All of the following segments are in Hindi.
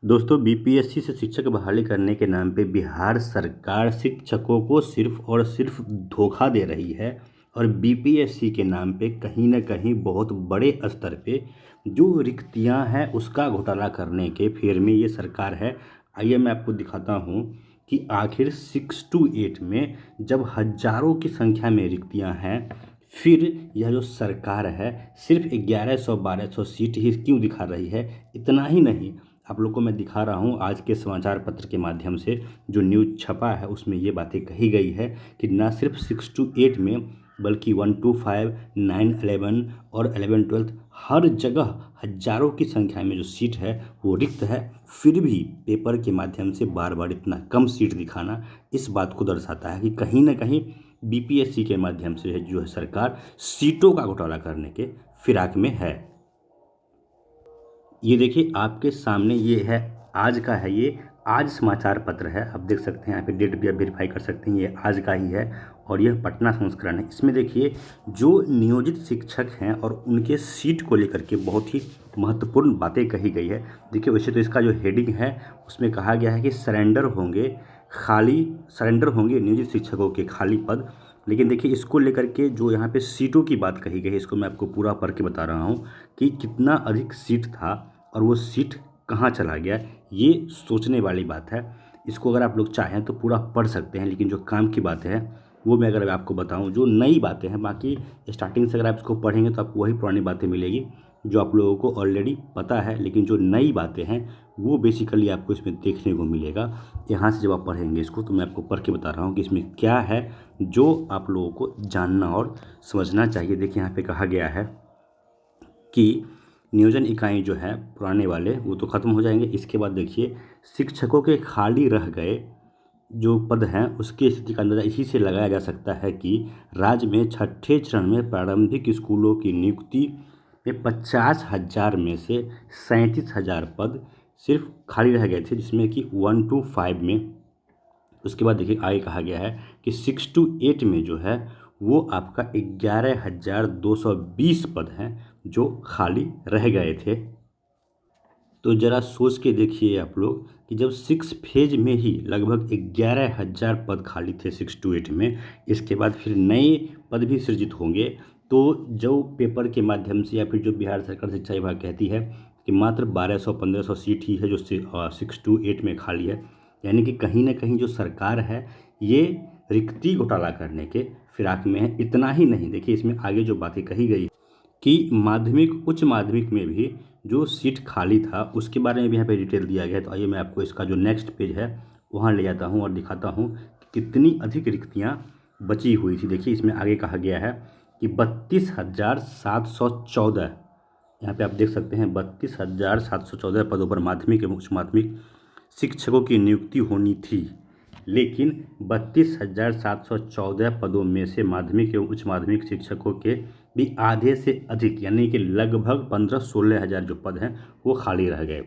दोस्तों, बीपीएससी से शिक्षक बहाली करने के नाम पे बिहार सरकार शिक्षकों को सिर्फ और सिर्फ धोखा दे रही है और बीपीएससी के नाम पे कहीं ना कहीं बहुत बड़े स्तर पे जो रिक्तियां हैं उसका घोटाला करने के फेर में ये सरकार है। आइए मैं आपको दिखाता हूँ कि आखिर 6 to 8 में जब हजारों की संख्या में रिक्तियां हैं, फिर यह जो सरकार है सिर्फ 1100-1200 सीट ही क्यों दिखा रही है। इतना ही नहीं, आप लोग को मैं दिखा रहा हूँ आज के समाचार पत्र के माध्यम से जो न्यूज़ छपा है उसमें ये बातें कही गई है कि न सिर्फ 6 to 8 में बल्कि 1 to 5, 9, 11 और 11-12 हर जगह हजारों की संख्या में जो सीट है वो रिक्त है। फिर भी पेपर के माध्यम से बार बार इतना कम सीट दिखाना इस बात को दर्शाता है कि कहीं ना कहीं बीपीएससी के माध्यम से जो है सरकार सीटों का घोटाला करने के फिराक में है। ये देखिए आपके सामने ये है, आज का है, ये आज समाचार पत्र है। आप देख सकते हैं यहाँ पे डेट भी आप वेरीफाई कर सकते हैं, ये आज का ही है और यह पटना संस्करण है। इसमें देखिए जो नियोजित शिक्षक हैं और उनके सीट को लेकर के बहुत ही महत्वपूर्ण बातें कही गई है। देखिए वैसे तो इसका जो हेडिंग है उसमें कहा गया है कि सरेंडर होंगे नियोजित शिक्षकों के खाली पद। लेकिन देखिए इसको लेकर के जो यहाँ पे सीटों की बात कही गई है इसको मैं आपको पूरा पढ़ के बता रहा हूँ कि कितना अधिक सीट था और वो सीट कहाँ चला गया। ये सोचने वाली बात है। इसको अगर आप लोग चाहें तो पूरा पढ़ सकते हैं, लेकिन जो काम की बातें हैं वो मैं अगर आपको बताऊं जो नई बातें हैं, बाकी स्टार्टिंग से अगर आप इसको पढ़ेंगे तो आपको वही पुरानी बातें मिलेगी जो आप लोगों को ऑलरेडी पता है। लेकिन जो नई बातें हैं वो बेसिकली आपको इसमें देखने को मिलेगा। यहाँ से जब आप पढ़ेंगे इसको तो मैं आपको पढ़ के बता रहा हूँ कि इसमें क्या है जो आप लोगों को जानना और समझना चाहिए। देखिए यहाँ पे कहा गया है कि नियोजन इकाई जो है पुराने वाले वो तो ख़त्म हो जाएंगे। इसके बाद देखिए शिक्षकों के खाली रह गए जो पद हैं उसकी स्थिति का अंदाज़ा इसी से लगाया जा सकता है कि राज्य में छठे चरण में प्रारंभिक स्कूलों की नियुक्ति में 50,000 में से 37,000 पद सिर्फ खाली रह गए थे, जिसमें कि 1 to 5 में। उसके बाद देखिए आगे कहा गया है कि 6 to 8 में जो है वो आपका 11,220 पद हैं जो खाली रह गए थे। तो ज़रा सोच के देखिए आप लोग कि जब 6 फेज में ही लगभग 11,000 पद खाली थे 6 to 8 में, इसके बाद फिर नए पद भी सृजित होंगे। तो जो पेपर के माध्यम से या फिर जो बिहार सरकार शिक्षा विभाग कहती है कि मात्र 1200-1500 सीट ही है जो 6 to 8 में खाली है, यानी कि कहीं ना कहीं जो सरकार है ये रिक्ति घोटाला करने के फिराक में है। इतना ही नहीं, देखिए इसमें आगे जो बातें कही गई कि माध्यमिक उच्च माध्यमिक में भी जो सीट खाली था उसके बारे में भी यहाँ पे डिटेल दिया गया है। तो आइए मैं आपको इसका जो नेक्स्ट पेज है वहाँ ले जाता हूँ और दिखाता हूँ कि कितनी अधिक रिक्तियाँ बची हुई थी। देखिए इसमें आगे कहा गया है कि 32,714, यहाँ पे आप देख सकते हैं 32,714 पदों पर माध्यमिक एवं उच्च माध्यमिक शिक्षकों की नियुक्ति होनी थी। लेकिन 32,714 पदों में से माध्यमिक एवं उच्च माध्यमिक शिक्षकों के भी आधे से अधिक यानी कि लगभग 15-16 हज़ार जो पद हैं वो खाली रह गए।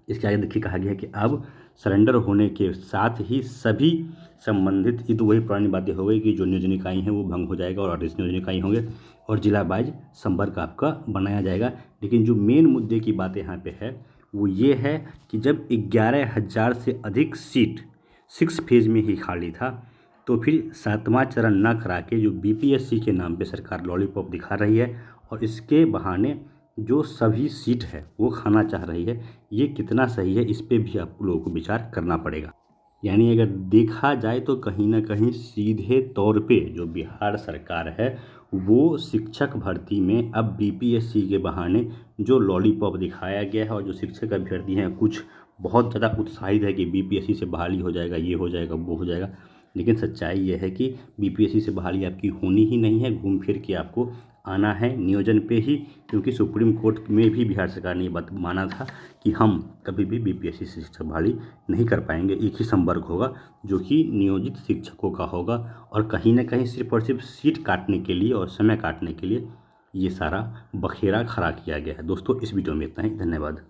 इसके आगे देखिए कहा गया है कि अब सरेंडर होने के साथ ही सभी संबंधित, ये तो वही पुरानी बातें हो गई कि जो नियोजन इकाई हैं वो भंग हो जाएगा और एडिशनल नियोजन इकाई होंगे और जिला वाइज संपर्क आपका बनाया जाएगा। लेकिन जो मेन मुद्दे की बात यहाँ पे है वो ये है कि जब 11,000 से अधिक सीट 6 फेज में ही खाली था तो फिर 7वां चरण ना करा के जो बीपीएससी के नाम पे सरकार लॉलीपॉप दिखा रही है और इसके बहाने जो सभी सीट है वो खाना चाह रही है, ये कितना सही है इस पे भी आप लोगों को विचार करना पड़ेगा। यानी अगर देखा जाए तो कहीं ना कहीं सीधे तौर पे जो बिहार सरकार है वो शिक्षक भर्ती में अब बीपीएससी के बहाने जो लॉलीपॉप दिखाया गया है और जो शिक्षक अभ्यर्थी हैं कुछ बहुत ज़्यादा उत्साहित है कि बीपीएससी से बहाली हो जाएगा, ये हो जाएगा, वो हो जाएगा। लेकिन सच्चाई ये है कि बीपीएससी से बहाली आपकी होनी ही नहीं है। घूम फिर के आपको आना है नियोजन पे ही, क्योंकि सुप्रीम कोर्ट में भी बिहार सरकार ने ये बात माना था कि हम कभी भी बीपीएससी से शिक्षक बहाली नहीं कर पाएंगे। एक ही संवर्ग होगा जो कि नियोजित शिक्षकों का होगा और कहीं ना कहीं सिर्फ और सिर्फ सीट काटने के लिए और समय काटने के लिए ये सारा बखेरा खड़ा किया गया है। दोस्तों इस वीडियो में इतना ही, धन्यवाद।